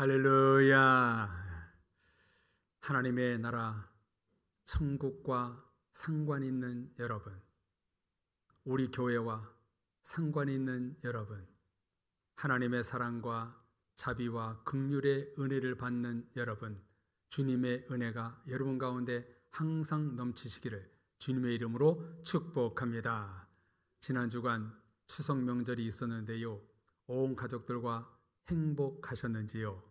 할렐루야. 하나님의 나라 천국과 상관 있는 여러분, 우리 교회와 상관 있는 여러분, 하나님의 사랑과 자비와 긍휼의 은혜를 받는 여러분, 주님의 은혜가 여러분 가운데 항상 넘치시기를 주님의 이름으로 축복합니다. 지난 주간 추석 명절이 있었는데요, 온 가족들과 행복하셨는지요?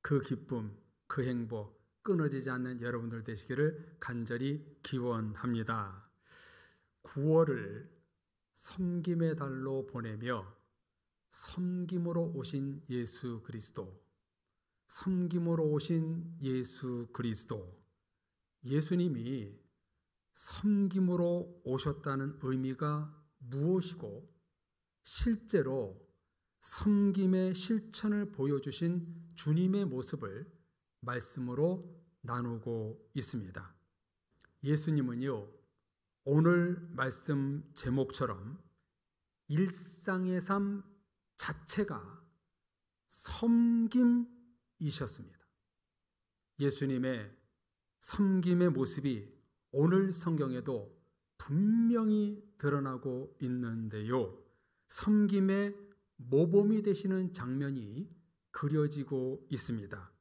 그 기쁨, 그 행복 끊어지지 않는 여러분들 되시기를 간절히 기원합니다. 9월을 섬김의 달로 보내며 섬김으로 오신 예수 그리스도, 섬김으로 오신 예수 그리스도, 예수님이 섬김으로 오셨다는 의미가 무엇이고 실제로 섬김의 실천을 보여주신 주님의 모습을 말씀으로 나누고 있습니다. 예수님은요, 오늘 말씀 제목처럼 일상의 삶 자체가 섬김이셨습니다. 예수님의 섬김의 모습이 오늘 성경에도 분명히 드러나고 있는데요, 섬김의 모범이 되시는 장면이 그려지고 있습니다.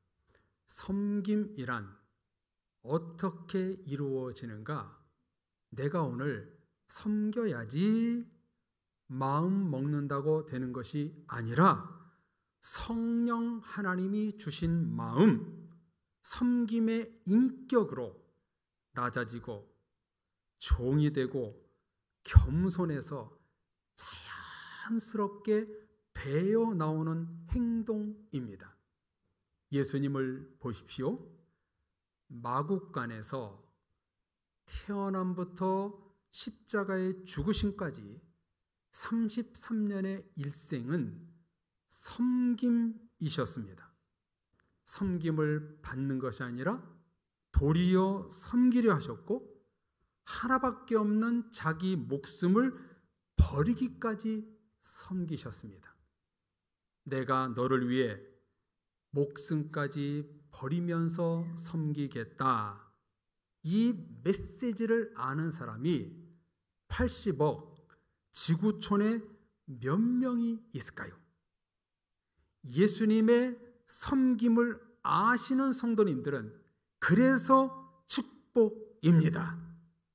섬김이란 어떻게 이루어지는가? 내가 오늘 섬겨야지 마음 먹는다고 되는 것이 아니라 성령 하나님이 주신 마음, 섬김의 인격으로 낮아지고 종이 되고 겸손해서 자연스럽게 배어 나오는 행동입니다. 예수님을 보십시오. 마국간에서 태어남부터 십자가의 죽으심까지 33년의 일생은 섬김이셨습니다. 섬김을 받는 것이 아니라 도리어 섬기려 하셨고, 하나밖에 없는 자기 목숨을 버리기까지 섬기셨습니다. 내가 너를 위해 목숨까지 버리면서 섬기겠다. 이 메시지를 아는 사람이 80억 지구촌에 몇 명이 있을까요? 예수님의 섬김을 아시는 성도님들은 그래서 축복입니다.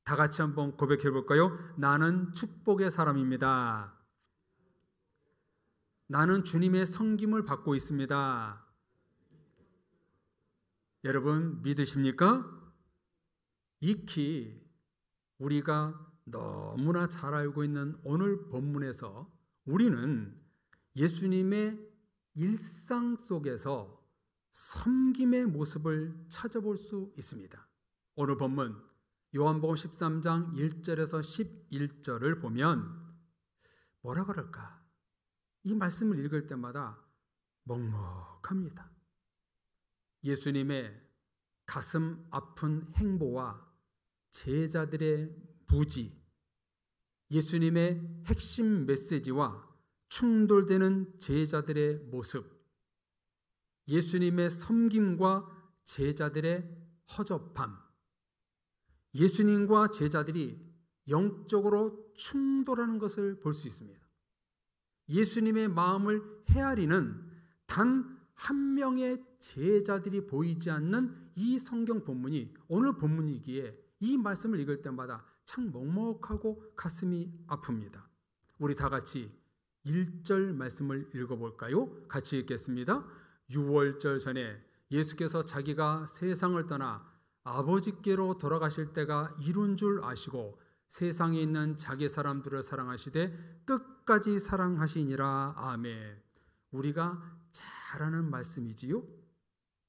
다 같이 한번 고백해 볼까요? 나는 축복의 사람입니다. 나는 주님의 섬김을 받고 있습니다. 여러분 믿으십니까? 익히 우리가 너무나 잘 알고 있는 오늘 본문에서 우리는 예수님의 일상 속에서 섬김의 모습을 찾아볼 수 있습니다. 오늘 본문 요한복음 13장 1절에서 11절을 보면 뭐라 그럴까? 이 말씀을 읽을 때마다 먹먹합니다. 예수님의 가슴 아픈 행보와 제자들의 무지, 예수님의 핵심 메시지와 충돌되는 제자들의 모습, 예수님의 섬김과 제자들의 허접함, 예수님과 제자들이 영적으로 충돌하는 것을 볼 수 있습니다. 예수님의 마음을 헤아리는 단 한 명의 제자들이 보이지 않는 이 성경 본문이 오늘 본문이기에 이 말씀을 읽을 때마다 참 먹먹하고 가슴이 아픕니다. 우리 다 같이 1절 말씀을 읽어볼까요? 같이 읽겠습니다. 유월절 전에 예수께서 자기가 세상을 떠나 아버지께로 돌아가실 때가 이룬 줄 아시고 세상에 있는 자기 사람들을 사랑하시되 끝까지 사랑하시니라. 아멘. 우리가 잘 아는 말씀이지요.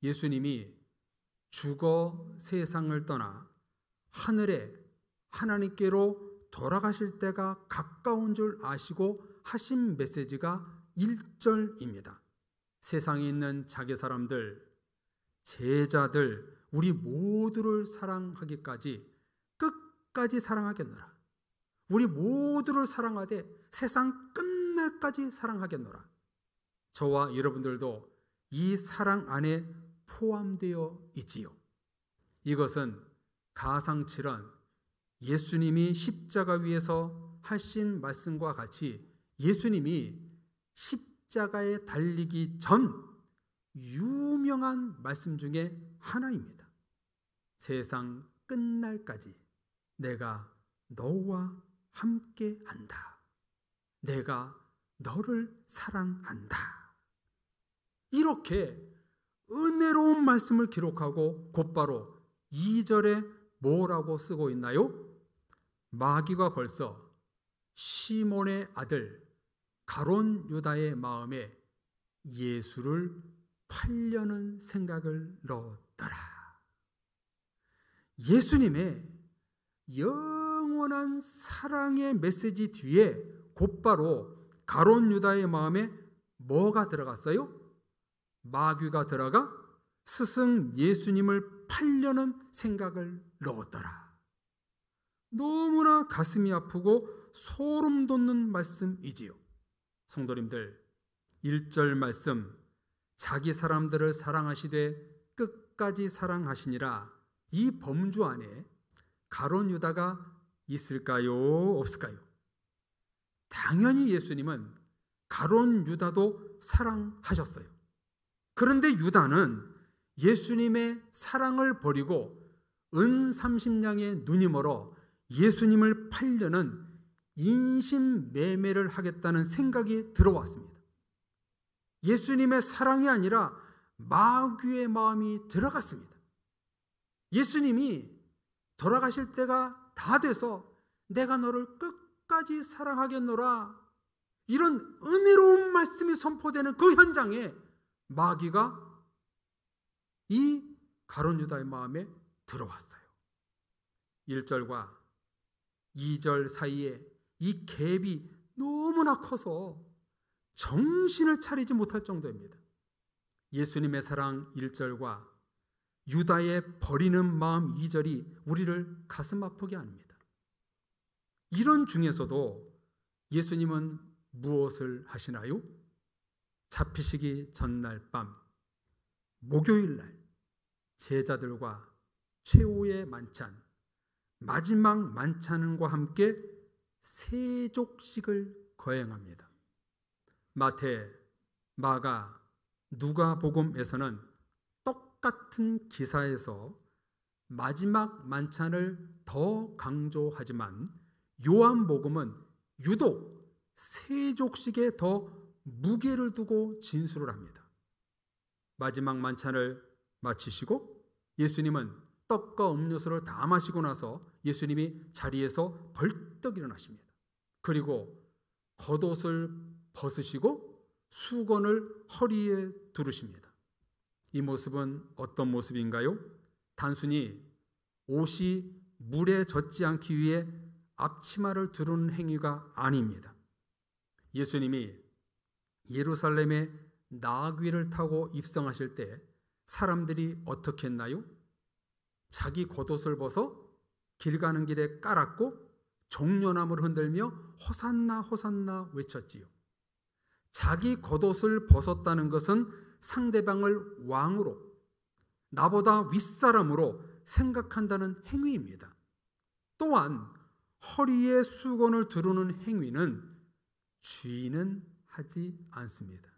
예수님이 죽어 세상을 떠나 하늘에 하나님께로 돌아가실 때가 가까운 줄 아시고 하신 메시지가 1절입니다. 세상에 있는 자기 사람들, 제자들, 우리 모두를 사랑하기까지 끝까지 사랑하겠노라. 우리 모두를 사랑하되 세상 끝날까지 사랑하겠노라. 저와 여러분들도 이 사랑 안에 포함되어 있지요. 이것은 가상칠한 예수님이 십자가 위에서 하신 말씀과 같이 예수님이 십자가에 달리기 전 유명한 말씀 중에 하나입니다. 세상 끝날까지 내가 너와 함께 한다. 내가 너를 사랑한다. 이렇게 은혜로운 말씀을 기록하고 곧바로 2절에 뭐라고 쓰고 있나요? 마귀가 벌써 시몬의 아들 가론 유다의 마음에 예수를 팔려는 생각을 넣었더라. 예수님의 영원한 사랑의 메시지 뒤에 곧바로 가론 유다의 마음에 뭐가 들어갔어요? 마귀가 들어가 스승 예수님을 팔려는 생각을 넣었더라. 너무나 가슴이 아프고 소름 돋는 말씀이지요. 성도님들, 1절 말씀, 자기 사람들을 사랑하시되 끝까지 사랑하시니라. 이 범주 안에 가론 유다가 있을까요? 없을까요? 당연히 예수님은 가론 유다도 사랑하셨어요. 그런데 유다는 예수님의 사랑을 버리고 은 30냥의 눈이 멀어 예수님을 팔려는 인신매매를 하겠다는 생각이 들어왔습니다. 예수님의 사랑이 아니라 마귀의 마음이 들어갔습니다. 예수님이 돌아가실 때가 다 돼서 내가 너를 끝까지 사랑하겠노라, 이런 은혜로운 말씀이 선포되는 그 현장에 마귀가 이 가론 유다의 마음에 들어왔어요. 1절과 2절 사이에 이 갭이 너무나 커서 정신을 차리지 못할 정도입니다. 예수님의 사랑 1절과 유다의 버리는 마음 2절이 우리를 가슴 아프게 합니다. 이런 중에서도 예수님은 무엇을 하시나요? 잡히시기 전날 밤, 목요일 날 제자들과 최후의 만찬, 마지막 만찬과 함께 세족식을 거행합니다. 마태, 마가, 누가복음에서는 똑같은 기사에서 마지막 만찬을 더 강조하지만 요한복음은 유독 세족식에 더 무게를 두고 진술을 합니다. 마지막 만찬을 마치시고 예수님은 떡과 음료수를 다 마시고 나서 예수님이 자리에서 벌떡 일어나십니다. 그리고 겉옷을 벗으시고 수건을 허리에 두르십니다. 이 모습은 어떤 모습인가요? 단순히 옷이 물에 젖지 않기 위해 앞치마를 두르는 행위가 아닙니다. 예수님이 예루살렘에 나귀를 타고 입성하실 때 사람들이 어떻게 했나요? 자기 겉옷을 벗어 길 가는 길에 깔았고 종려나무를 흔들며 호산나 호산나 외쳤지요. 자기 겉옷을 벗었다는 것은 상대방을 왕으로, 나보다 윗사람으로 생각한다는 행위입니다. 또한 허리에 수건을 두르는 행위는 주인은 하지 않습니다.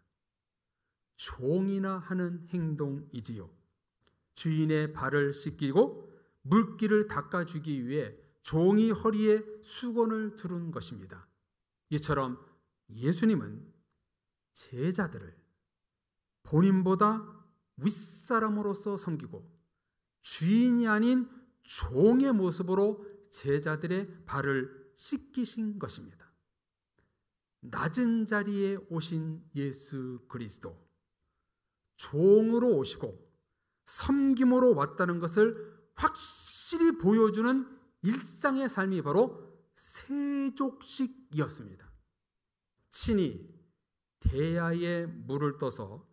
종이나 하는 행동이지요. 주인의 발을 씻기고 물기를 닦아주기 위해 종이 허리에 수건을 두른 것입니다. 이처럼 예수님은 제자들을 본인보다 윗사람으로서 섬기고 주인이 아닌 종의 모습으로 제자들의 발을 씻기신 것입니다. 낮은 자리에 오신 예수 그리스도, 종으로 오시고 섬김으로 왔다는 것을 확실히 보여주는 일상의 삶이 바로 세족식이었습니다. 친히 대야에 물을 떠서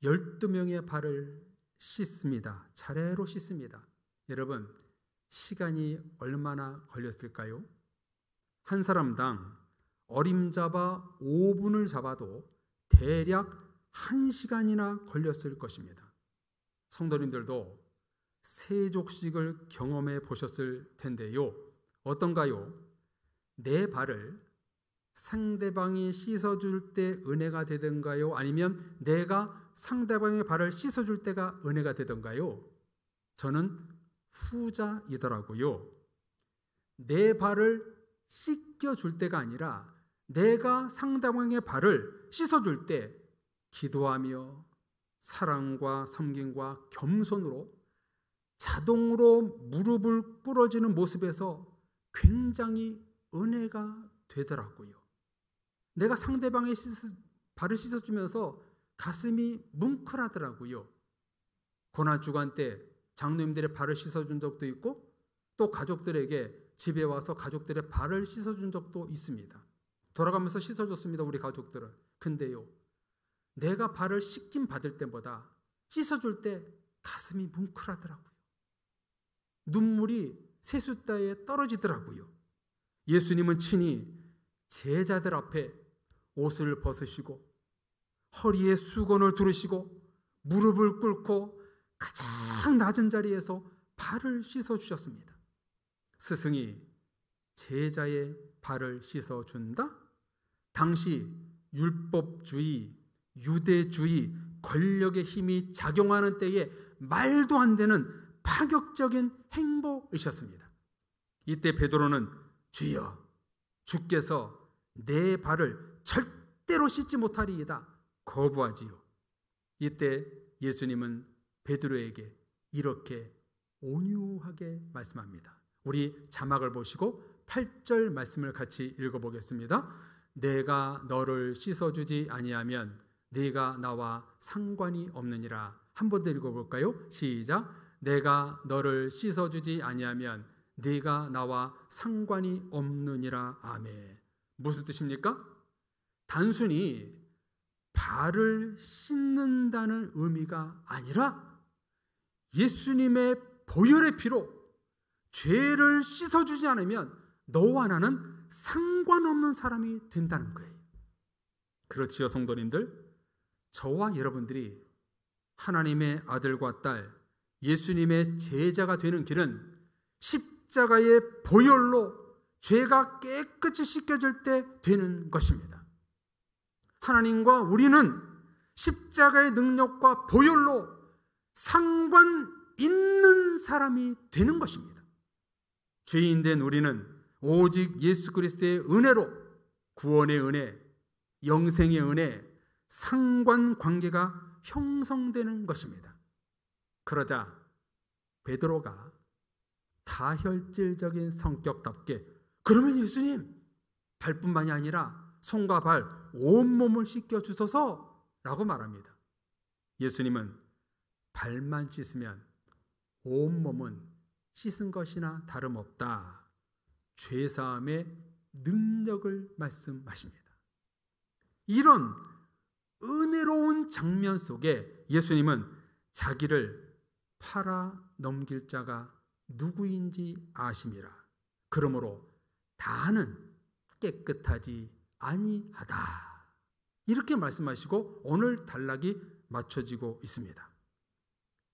12명의 발을 씻습니다. 차례로 씻습니다. 여러분, 시간이 얼마나 걸렸을까요? 한 사람당 어림잡아 5분을 잡아도 대략 1시간이나 걸렸을 것입니다. 성도님들도 세족식을 경험해 보셨을 텐데요. 어떤가요? 내 발을 상대방이 씻어줄 때 은혜가 되던가요? 아니면 내가 상대방의 발을 씻어줄 때가 은혜가 되던가요? 저는 후자이더라고요. 내 발을 씻겨줄 때가 아니라 내가 상대방의 발을 씻어줄 때 기도하며 사랑과 섬김과 겸손으로 자동으로 무릎을 꿇어지는 모습에서 굉장히 은혜가 되더라고요. 내가 상대방의 발을 씻어주면서 가슴이 뭉클하더라고요. 고난주간 때 장로님들의 발을 씻어준 적도 있고 또 가족들에게 집에 와서 가족들의 발을 씻어준 적도 있습니다. 돌아가면서 씻어줬습니다, 우리 가족들은. 근데요, 내가 발을 씻김 받을 때보다 씻어줄 때 가슴이 뭉클하더라고요. 눈물이 세숫다에 떨어지더라고요. 예수님은 친히 제자들 앞에 옷을 벗으시고 허리에 수건을 두르시고 무릎을 꿇고 가장 낮은 자리에서 발을 씻어주셨습니다. 스승이 제자의 발을 씻어준다? 당시 율법주의, 유대주의, 권력의 힘이 작용하는 때에 말도 안 되는 파격적인 행보이셨습니다. 이때 베드로는 주여, 주께서 내 발을 절대로 씻지 못하리이다 거부하지요. 이때 예수님은 베드로에게 이렇게 온유하게 말씀합니다. 우리 자막을 보시고 8절 말씀을 같이 읽어보겠습니다. 내가 너를 씻어주지 아니하면 네가 나와 상관이 없느니라. 한 번 더 읽어볼까요? 시작. 내가 너를 씻어주지 아니하면 네가 나와 상관이 없느니라. 아멘. 무슨 뜻입니까? 단순히 발을 씻는다는 의미가 아니라 예수님의 보혈의 피로 죄를 씻어주지 않으면 너와 나는 상관없는 사람이 된다는 거예요. 그렇지요, 성도님들? 저와 여러분들이 하나님의 아들과 딸, 예수님의 제자가 되는 길은 십자가의 보혈로 죄가 깨끗이 씻겨질 때 되는 것입니다. 하나님과 우리는 십자가의 능력과 보혈로 상관 있는 사람이 되는 것입니다. 죄인 된 우리는 오직 예수 그리스도의 은혜로 구원의 은혜, 영생의 은혜, 상관관계가 형성되는 것입니다. 그러자 베드로가 다혈질적인 성격답게 그러면 예수님 발뿐만이 아니라 손과 발 온몸을 씻겨주소서 라고 말합니다. 예수님은 발만 씻으면 온몸은 씻은 것이나 다름없다. 죄사함의 능력을 말씀하십니다. 이런 은혜로운 장면 속에 예수님은 자기를 팔아 넘길 자가 누구인지 아심이라. 그러므로 다는 깨끗하지 아니하다. 이렇게 말씀하시고 오늘 단락이 맞춰지고 있습니다.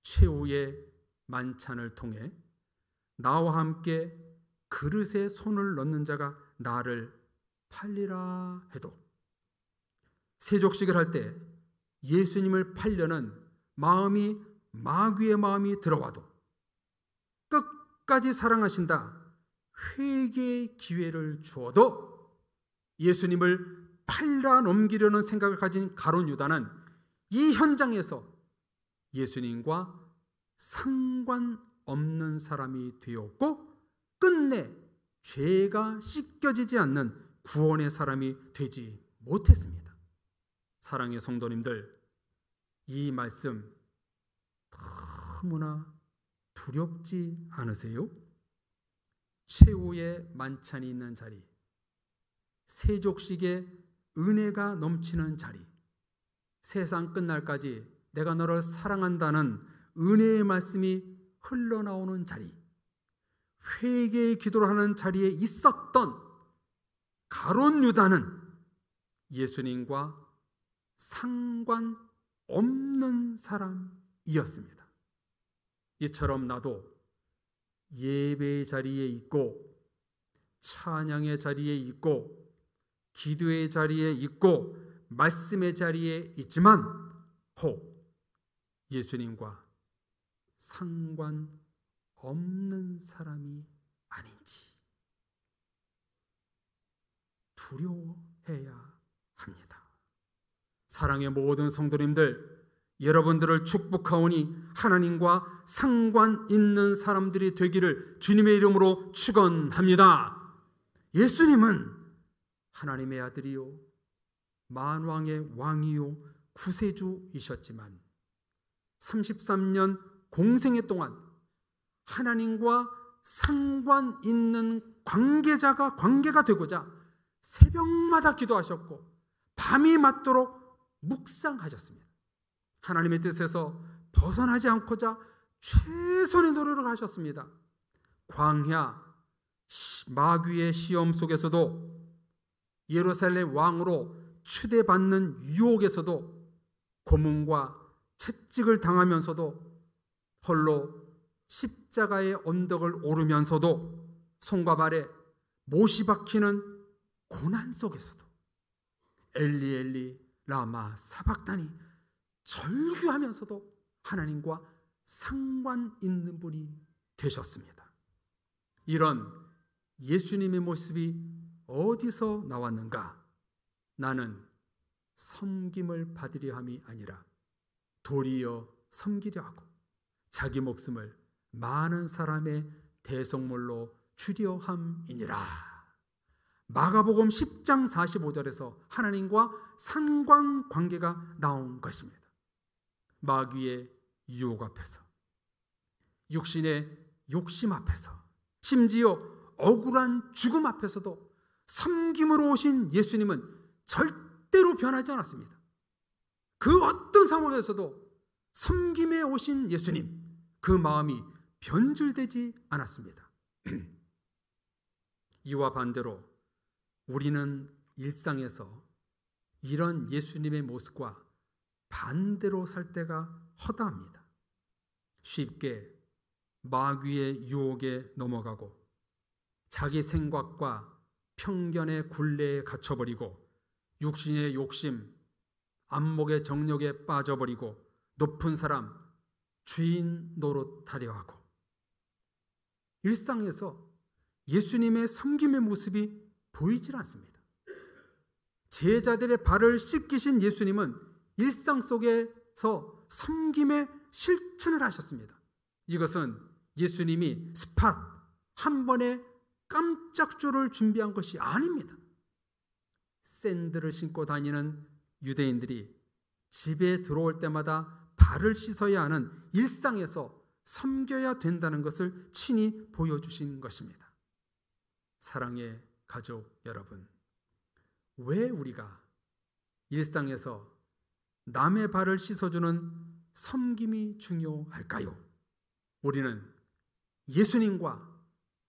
최후의 만찬을 통해 나와 함께 그릇에 손을 넣는 자가 나를 팔리라 해도 세족식을 할 때 예수님을 팔려는 마음이 마귀의 마음이 들어와도 끝까지 사랑하신다 회개의 기회를 주어도 예수님을 팔라 넘기려는 생각을 가진 가룟 유다는 이 현장에서 예수님과 상관없는 사람이 되었고 끝내 죄가 씻겨지지 않는 구원의 사람이 되지 못했습니다. 사랑의 성도님들, 이 말씀 너무나 두렵지 않으세요? 최후의 만찬이 있는 자리, 세족식의 은혜가 넘치는 자리, 세상 끝날까지 내가 너를 사랑한다는 은혜의 말씀이 흘러나오는 자리, 회개의 기도를 하는 자리에 있었던 가룟 유다는 예수님과 상관 없는 사람이었습니다. 이처럼 나도 예배의 자리에 있고 찬양의 자리에 있고 기도의 자리에 있고 말씀의 자리에 있지만 혹 예수님과 상관없는 사람이 아닌지 두려워해야 합니다. 사랑의 모든 성도님들, 여러분들을 축복하오니 하나님과 상관 있는 사람들이 되기를 주님의 이름으로 축원합니다. 예수님은 하나님의 아들이요 만왕의 왕이요 구세주이셨지만 33년 공생애 동안 하나님과 상관 있는 관계가 되고자 새벽마다 기도하셨고 밤이 맞도록 묵상하셨습니다. 하나님의 뜻에서 벗어나지 않고자 최선의 노력을 하셨습니다. 광야 마귀의 시험 속에서도 예루살렘 왕으로 추대받는 유혹에서도 고문과 채찍을 당하면서도 홀로 십자가의 언덕을 오르면서도 손과 발에 못이 박히는 고난 속에서도 엘리 엘리 라마 사박다니 절규하면서도 하나님과 상관 있는 분이 되셨습니다. 이런 예수님의 모습이 어디서 나왔는가? 나는 섬김을 받으려 함이 아니라 도리어 섬기려 하고 자기 목숨을 많은 사람의 대속물로 주려 함이니라. 마가복음 10장 45절에서 하나님과 상관관계가 나온 것입니다. 마귀의 유혹 앞에서, 육신의 욕심 앞에서, 심지어 억울한 죽음 앞에서도 섬김으로 오신 예수님은 절대로 변하지 않았습니다. 그 어떤 상황에서도 섬김에 오신 예수님, 그 마음이 변질되지 않았습니다. 이와 반대로 우리는 일상에서 이런 예수님의 모습과 반대로 살 때가 허다합니다. 쉽게 마귀의 유혹에 넘어가고 자기 생각과 편견의 굴레에 갇혀버리고 육신의 욕심, 안목의 정욕에 빠져버리고 높은 사람, 주인 노릇하려 하고 일상에서 예수님의 섬김의 모습이 보이질 않습니다. 제자들의 발을 씻기신 예수님은 일상 속에서 섬김의 실천을 하셨습니다. 이것은 예수님이 스팟 한 번에 깜짝조를 준비한 것이 아닙니다. 샌들을 신고 다니는 유대인들이 집에 들어올 때마다 발을 씻어야 하는 일상에서 섬겨야 된다는 것을 친히 보여주신 것입니다. 사랑의 가족 여러분, 왜 우리가 일상에서 남의 발을 씻어주는 섬김이 중요할까요? 우리는 예수님과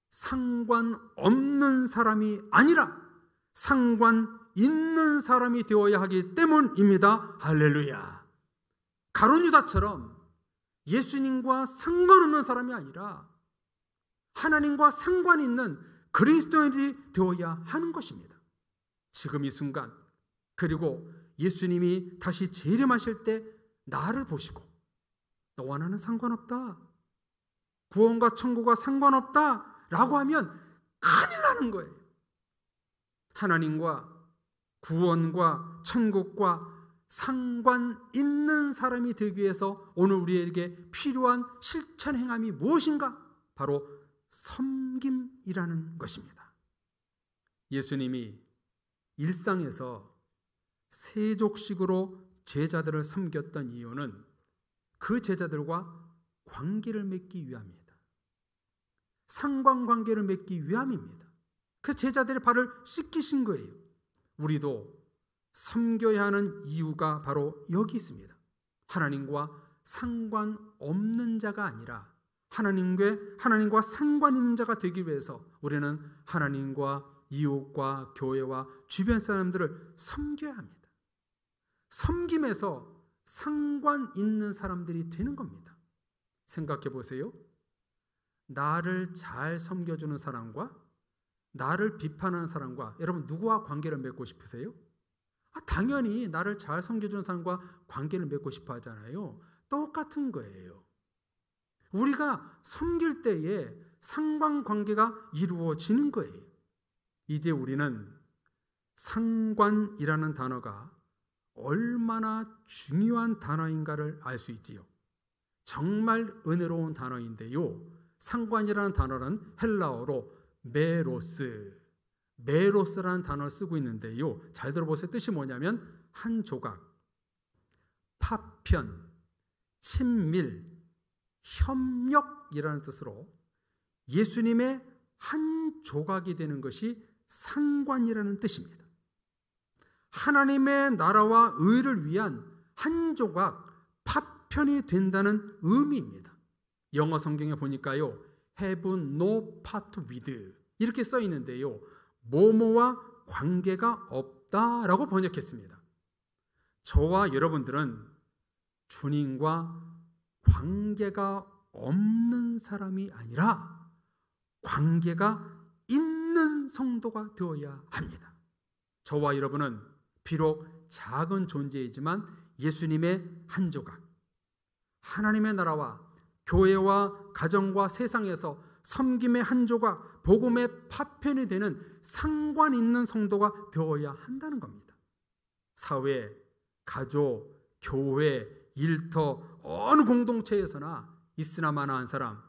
상관없는 사람이 아니라 상관 있는 사람이 되어야 하기 때문입니다. 할렐루야. 가룟 유다처럼 예수님과 상관없는 사람이 아니라 하나님과 상관 있는 그리스도인이 되어야 하는 것입니다. 지금 이 순간, 그리고 예수님이 다시 재림하실 때 나를 보시고 너와 나는 상관없다, 구원과 천국과 상관없다 라고 하면 큰일 나는 거예요. 하나님과 구원과 천국과 상관 있는 사람이 되기 위해서 오늘 우리에게 필요한 실천 행함이 무엇인가? 바로 섬김이라는 것입니다. 예수님이 일상에서 세족식으로 제자들을 섬겼던 이유는 그 제자들과 관계를 맺기 위함입니다. 상관관계를 맺기 위함입니다. 그 제자들의 발을 씻기신 거예요. 우리도 섬겨야 하는 이유가 바로 여기 있습니다. 하나님과 상관없는 자가 아니라 하나님과 상관 있는 자가 되기 위해서 우리는 하나님과 이웃과 교회와 주변 사람들을 섬겨야 합니다. 섬김에서 상관 있는 사람들이 되는 겁니다. 생각해 보세요. 나를 잘 섬겨주는 사람과 나를 비판하는 사람과 여러분 누구와 관계를 맺고 싶으세요? 당연히 나를 잘 섬겨주는 사람과 관계를 맺고 싶어 하잖아요. 똑같은 거예요. 우리가 섬길 때에 상관관계가 이루어지는 거예요. 이제 우리는 상관이라는 단어가 얼마나 중요한 단어인가를 알 수 있지요. 정말 은혜로운 단어인데요. 상관이라는 단어는 헬라어로 메로스라는 단어를 쓰고 있는데요. 잘 들어보세요. 뜻이 뭐냐면 한 조각, 파편, 친밀, 협력이라는 뜻으로 예수님의 한 조각이 되는 것이 상관이라는 뜻입니다. 하나님의 나라와 의를 위한 한 조각, 파편이 된다는 의미입니다. 영어 성경에 보니까요, have no part with 이렇게 써 있는데요, 뭐뭐와 관계가 없다라고 번역했습니다. 저와 여러분들은 주님과 관계가 없는 사람이 아니라 관계가 있는 성도가 되어야 합니다. 저와 여러분은 비록 작은 존재이지만 예수님의 한 조각, 하나님의 나라와 교회와 가정과 세상에서 섬김의 한 조각, 복음의 파편이 되는 상관 있는 성도가 되어야 한다는 겁니다. 사회, 가족, 교회, 일터 어느 공동체에서나 있으나 마나한 사람,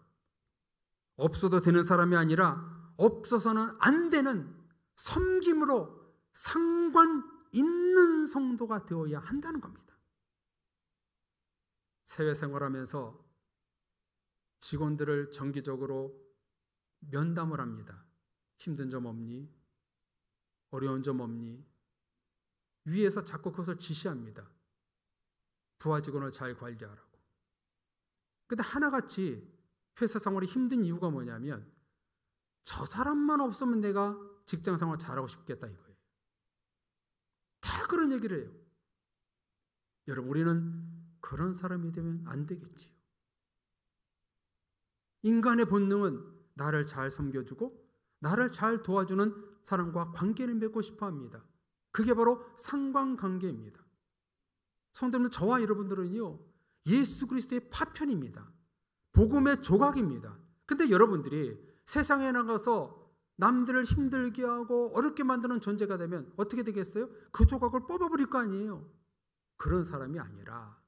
없어도 되는 사람이 아니라 없어서는 안 되는 섬김으로 상관 있는 성도가 되어야 한다는 겁니다. 사회생활하면서 직원들을 정기적으로 면담을 합니다. 힘든 점 없니? 어려운 점 없니? 위에서 자꾸 그것을 지시합니다. 부하 직원을 잘 관리하라고. 근데 하나같이 회사 생활이 힘든 이유가 뭐냐면 저 사람만 없으면 내가 직장 생활 잘하고 싶겠다 이거예요. 다 그런 얘기를 해요. 여러분, 우리는 그런 사람이 되면 안 되겠지요. 인간의 본능은 나를 잘 섬겨주고 나를 잘 도와주는 사람과 관계를 맺고 싶어 합니다. 그게 바로 상관관계입니다. 성도님들, 저와 여러분들은요, 예수 그리스도의 파편입니다. 복음의 조각입니다. 근데 여러분들이 세상에 나가서 남들을 힘들게 하고 어렵게 만드는 존재가 되면 어떻게 되겠어요? 그 조각을 뽑아버릴 거 아니에요. 그런 사람이 아니라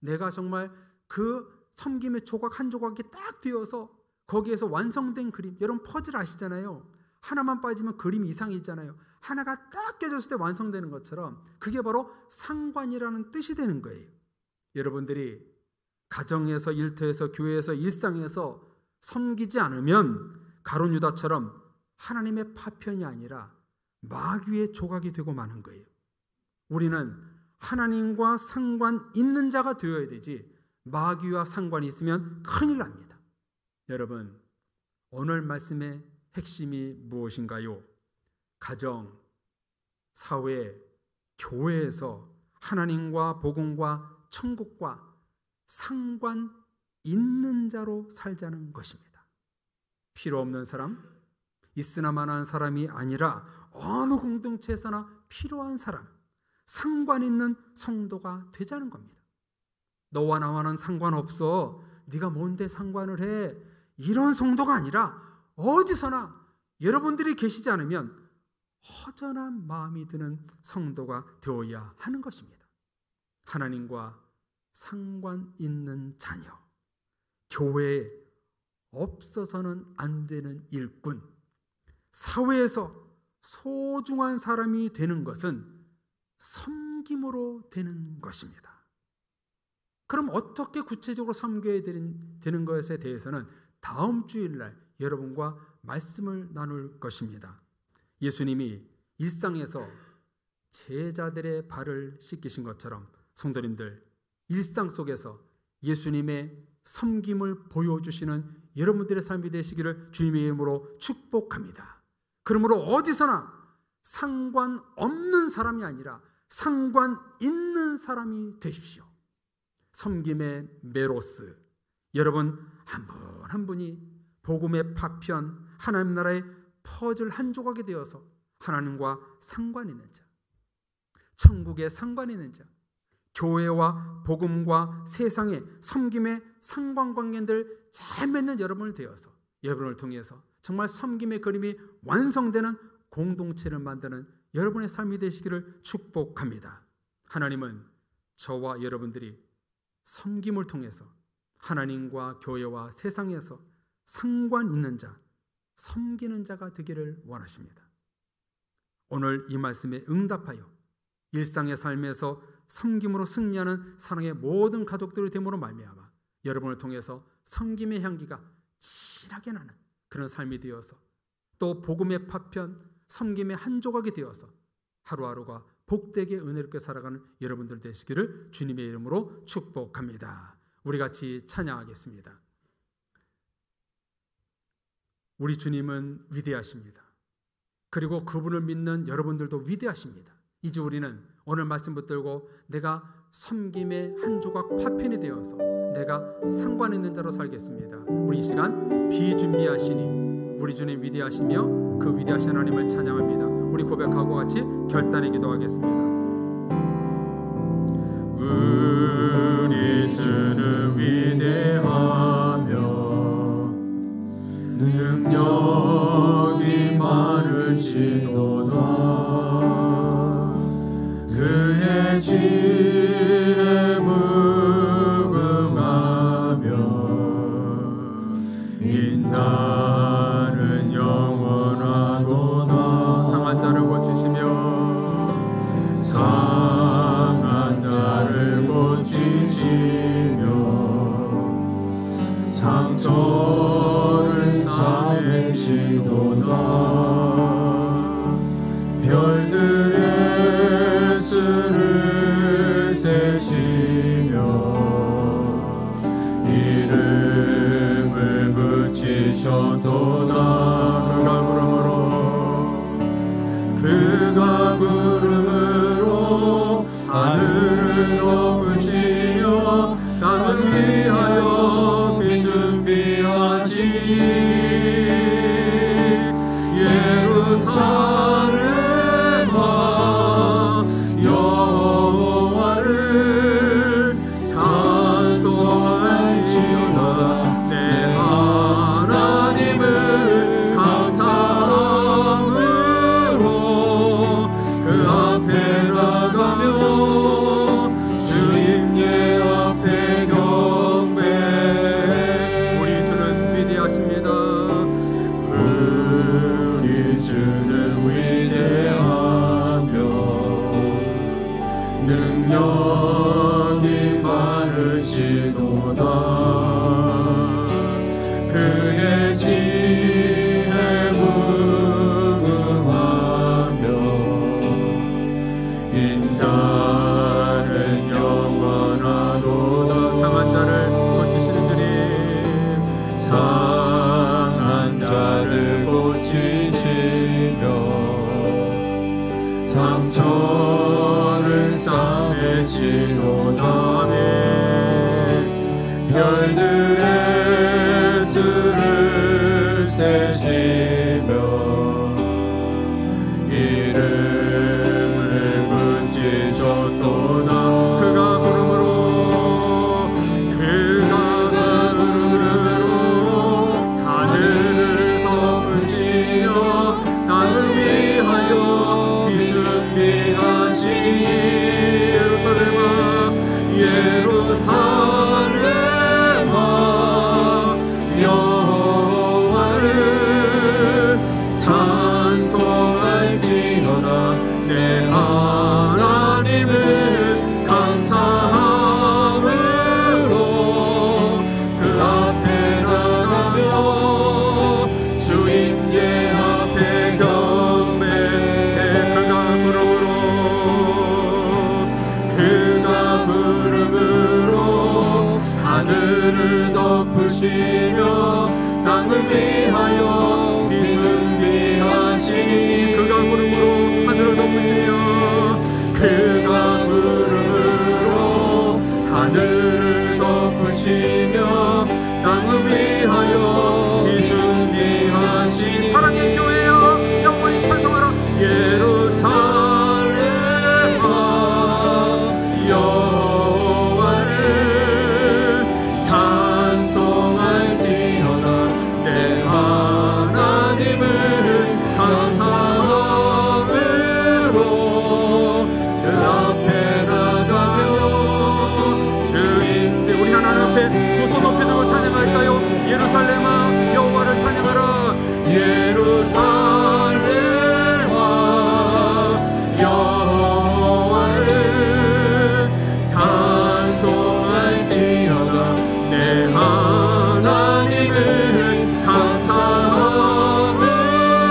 내가 정말 그 섬김의 조각 한 조각이 딱 되어서 거기에서 완성된 그림, 여러분 퍼즐 아시잖아요. 하나만 빠지면 그림이 이상이잖아요. 하나가 딱 껴졌을 때 완성되는 것처럼 그게 바로 상관이라는 뜻이 되는 거예요. 여러분들이 가정에서, 일터에서, 교회에서, 일상에서 섬기지 않으면 가룟 유다처럼 하나님의 파편이 아니라 마귀의 조각이 되고 마는 거예요. 우리는 하나님과 상관 있는 자가 되어야 되지 마귀와 상관이 있으면 큰일 납니다. 여러분, 오늘 말씀의 핵심이 무엇인가요? 가정, 사회, 교회에서 하나님과 복음과 천국과 상관 있는 자로 살자는 것입니다. 필요 없는 사람, 있으나 마나한 사람이 아니라 어느 공동체에서나 필요한 사람, 상관 있는 성도가 되자는 겁니다. 너와 나와는 상관없어. 네가 뭔데 상관을 해. 이런 성도가 아니라 어디서나 여러분들이 계시지 않으면 허전한 마음이 드는 성도가 되어야 하는 것입니다. 하나님과 상관 있는 자녀, 교회에 없어서는 안 되는 일꾼, 사회에서 소중한 사람이 되는 것은 섬김으로 되는 것입니다. 그럼 어떻게 구체적으로 섬겨야 되는 것에 대해서는 다음 주일날 여러분과 말씀을 나눌 것입니다. 예수님이 일상에서 제자들의 발을 씻기신 것처럼 성도님들, 일상 속에서 예수님의 섬김을 보여주시는 여러분들의 삶이 되시기를 주님의 이름으로 축복합니다. 그러므로 어디서나 상관없는 사람이 아니라 상관 있는 사람이 되십시오. 섬김의 메로스, 여러분 한 분 한 분이 복음의 파편, 하나님 나라의 퍼즐 한 조각이 되어서 하나님과 상관 있는 자, 천국에 상관 있는 자, 교회와 복음과 세상의 섬김의 상관관계들 잘 맺는 여러분을 되어서 여러분을 통해서 정말 섬김의 그림이 완성되는 공동체를 만드는 여러분의 삶이 되시기를 축복합니다. 하나님은 저와 여러분들이 섬김을 통해서 하나님과 교회와 세상에서 상관 있는 자, 섬기는 자가 되기를 원하십니다. 오늘 이 말씀에 응답하여 일상의 삶에서 섬김으로 승리하는 사랑의 모든 가족들의 됨으로 말미암아 여러분을 통해서 섬김의 향기가 진하게 나는 그런 삶이 되어서 또 복음의 파편, 섬김의 한 조각이 되어서 하루하루가 복되게 은혜롭게 살아가는 여러분들 되시기를 주님의 이름으로 축복합니다. 우리 같이 찬양하겠습니다. 우리 주님은 위대하십니다. 그리고 그분을 믿는 여러분들도 위대하십니다. 이제 우리는 오늘 말씀 붙들고 내가 섬김의 한 조각 파편이 되어서 내가 상관 있는 자로 살겠습니다. 우리 이 시간 비준비하시니 우리 주님 위대하시며 그 위대하신 하나님을 찬양합니다. 우리 고백하고 같이 결단의 기도하겠습니다. 우리 주는 위대하며 능력이 많으시도다. 그의 지혜에 무궁하며 인자는 영원하도다. 상한 자를 고치시며 상한 자를 고치시며 상처를 싸매시도다. 별들의 수를 세시며 이름을 붙이셨도다. 그가 구름으로 하늘을 덮으시며 땅을 위하여 비 준비하시니 예루살렘아 여호와를 찬송할지어다. 내 하나님을 감사함으로 그 앞에 나가며 주님의 앞에 경배해. 우리 주는 위대하십니다. 우리 주는 위대하며 능력이 많으시도다. 그의 지혜에 무궁하며 인자는 영원하도다. 상한 자를 고치시는 주님, 상한 자를 고치시며 상처를 싸매시도다. 별들의 수를 세시며 이름을 붙이셨도다. 그가 구름으로 하늘을 덮으시며 땅을 위하여 비 준비하시니 예루살렘아 여호와를 찬송할지어다. 내 하나님을 감사함으로 그 앞에 나가며 주임제 앞에 경배해. 그가 구름으로 하늘을 덮으시며 땅을 위하여 비 준비하시니 그가 구름으로 하늘을 덮으시며 그가 구름으로 하늘을 위하여 준비하신 사랑의 교회여 영원히 찬송하라. 예루살렘아 여호와를 찬송할지어다. 내 하나님은 감사함으로 그 앞에 나가며 주인들 우리 하나님 앞에 두 손 높이 들고 찬양할까요? 예루살렘아 여호와를 찬양하라. 예루살렘아 여호와를 찬송할지어다. 내 하나님은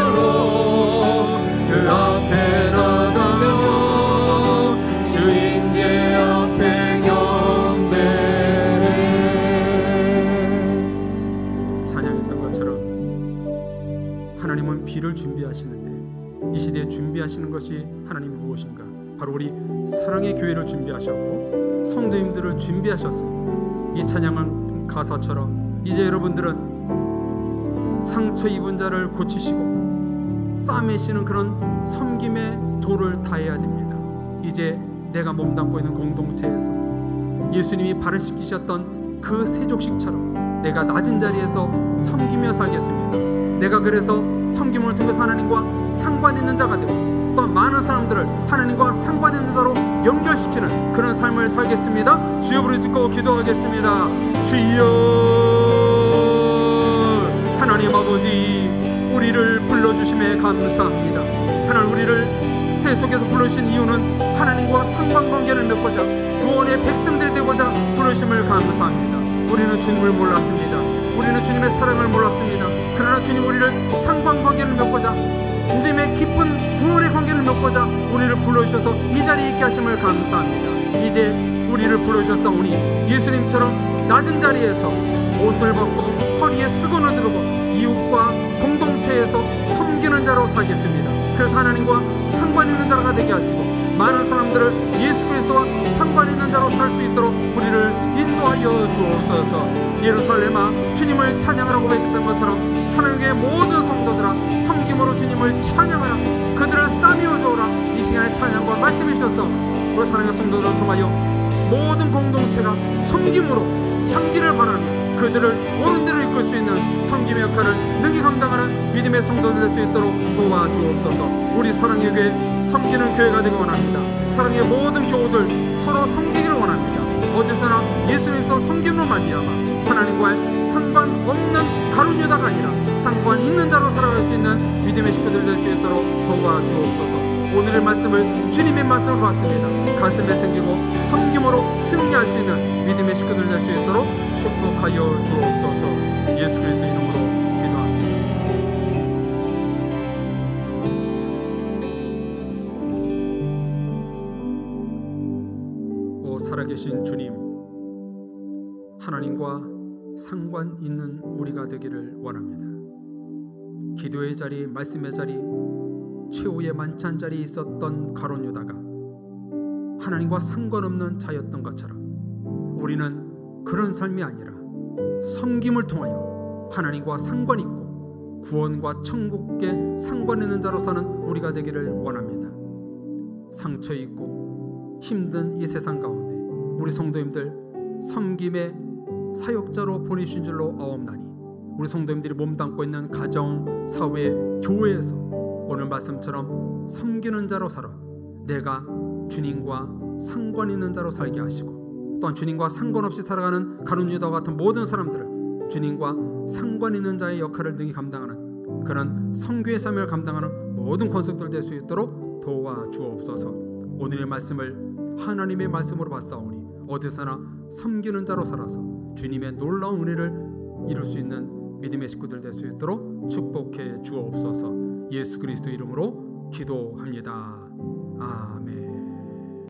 감사함으로 그 앞에 나가며 주인제 앞에 경배해. 찬양했던 것처럼 하나님은 비를 준비하시는데 이 시대에 준비하시는 것이 하나님 무엇인가? 바로 우리 사랑의 교회를 준비하셨고 성도님들을 준비하셨습니다. 이 찬양은 가사처럼 이제 여러분들은 상처 입은 자를 고치시고 싸매시는 그런 섬김의 도를 다해야 됩니다. 이제 내가 몸담고 있는 공동체에서 예수님이 발을 씻기셨던 그 세족식처럼 내가 낮은 자리에서 섬기며 살겠습니다. 내가 그래서 섬김을 통해서 하나님과 상관 있는 자가 되고 또한 많은 사람들을 하나님과 상관 있는 자로 연결시키는 그런 삶을 살겠습니다. 주여 부르짖고 기도하겠습니다. 주여 하나님 아버지 우리를 불러주심에 감사합니다. 하나님 우리를 세속에서 부르신 이유는 하나님과 상관관계를 맺고자 구원의 백성들이 되고자 부르심을 감사합니다. 우리는 주님을 몰랐습니다. 우리는 주님의 사랑을 몰랐습니다. 그러나 주님 우리를 상관관계를 맺고자 주님의 깊은 구원의 관계를 맺고자 우리를 불러주셔서 이 자리에 있게 하심을 감사합니다. 이제 우리를 불러주셨사오니 예수님처럼 낮은 자리에서 옷을 벗고 허리에 수건을 두르고 이웃과 공동체에서 섬기는 자로 살겠습니다. 그래서 하나님과 상관 있는 자가 되게 하시고 많은 사람들을 예수 그리스도와 상관 있는 자로 살 수 있도록 우리를 인도하여 주옵소서. 예루살렘아 주님을 찬양하라고 고백했던 것처럼 사랑의 모든 성도들아 섬김으로 주님을 찬양하라. 그들을 싸매어 주어라. 이 시간에 찬양과 말씀해 주셔서 우리 사랑의 성도들을 통하여 모든 공동체가 섬김으로 향기를 바라며 그들을 옳은 대로 이끌 수 있는 섬김의 역할을 능히 감당하는 믿음의 성도들 될 수 있도록 도와주옵소서. 우리 사랑의 교회 섬기는 교회가 되기 원합니다. 사랑의 모든 교우들 서로 섬기기를 원합니다. 어디서나 예수님께서 섬김으로 말미암아 하나님과의 상관없는 가룟 유다가 아니라 상관 있는 자로 살아갈 수 있는 믿음의 식구들 될 수 있도록 도와주옵소서. 오늘의 말씀을 주님의 말씀으로 받습니다. 가슴에 생기고 섬김으로 승리할 수 있는 믿음의 식구들 될 수 있도록 축복하여 주옵소서. 예수 그리스도 이름으로 기도합니다. 오 살아계신 주님, 하나님과 상관 있는 우리가 되기를 원합니다. 기도의 자리, 말씀의 자리, 최후의 만찬 자리에 있었던 가룟 유다가 하나님과 상관없는 자였던 것처럼 우리는 그런 삶이 아니라 섬김을 통하여 하나님과 상관 있고 구원과 천국에 상관 있는 자로 사는 우리가 되기를 원합니다. 상처 있고 힘든 이 세상 가운데 우리 성도님들 섬김의 사역자로 보내신 줄로 아옵나니 우리 성도님들이 몸담고 있는 가정, 사회, 교회에서 오늘 말씀처럼 섬기는 자로 살아 내가 주님과 상관 있는 자로 살게 하시고 또한 주님과 상관없이 살아가는 가룟 유다와 같은 모든 사람들을 주님과 상관 있는 자의 역할을 능히 감당하는 그런 성교의 삶을 감당하는 모든 권속들 될 수 있도록 도와주옵소서. 오늘의 말씀을 하나님의 말씀으로 받사오니 어디서나 섬기는 자로 살아서 주님의 놀라운 은혜를 이룰 수 있는 믿음의 식구들 될 수 있도록 축복해 주옵소서. 예수 그리스도 이름으로 기도합니다. 아멘.